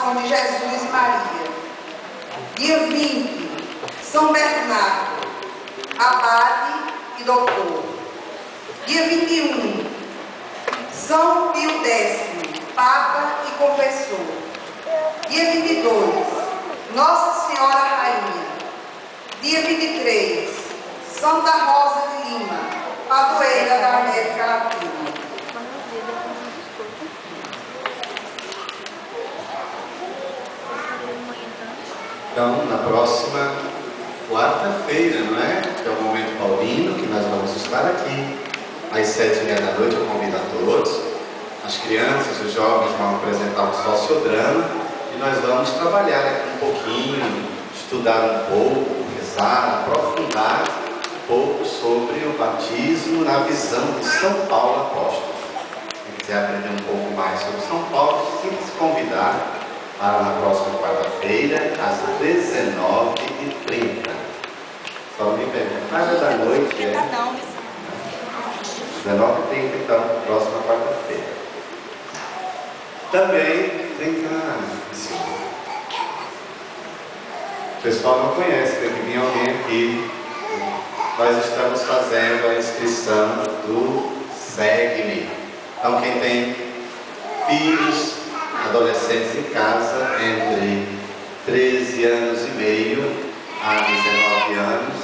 coração de Jesus e Maria. Dia 20, São Bernardo, abade e doutor. Dia 21, São Pio X, Papa e confessor. Dia 22, Nossa Senhora Rainha. Dia 23, Santa Rosa de Lima, padroeira da América Latina. Então, na próxima quarta-feira, não é? Que é o momento paulino, que nós vamos estar aqui às 7h30 eu convido a todos. As crianças, os jovens vão apresentar um sociodrama e nós vamos trabalhar aqui um pouquinho, estudar um pouco, rezar, aprofundar um pouco sobre o batismo na visão de São Paulo Apóstolo. Quem quiser aprender um pouco mais sobre São Paulo, tem que se convidar para na próxima quarta-feira, às 19h30. Só me perguntar da noite, 19h30, então, próxima quarta-feira. Também vem cá, o pessoal não conhece, tem que vir alguém aqui. Nós estamos fazendo a inscrição do Segue-me. Então, quem tem filhos, adolescentes em casa, entre 13 anos e meio a 19 anos,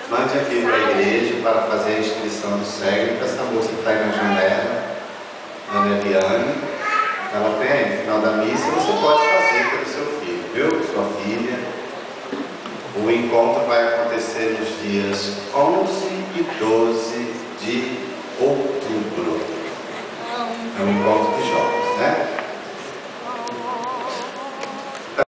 mande aqui para a igreja para fazer a inscrição do Segue-me. Essa moça que está aí na janela, Ana Eliane, ela tem aí, no final da missa, você pode fazer pelo seu filho, viu? Sua filha. O encontro vai acontecer nos dias 11 e 12 de outubro. É um encontro de jovens.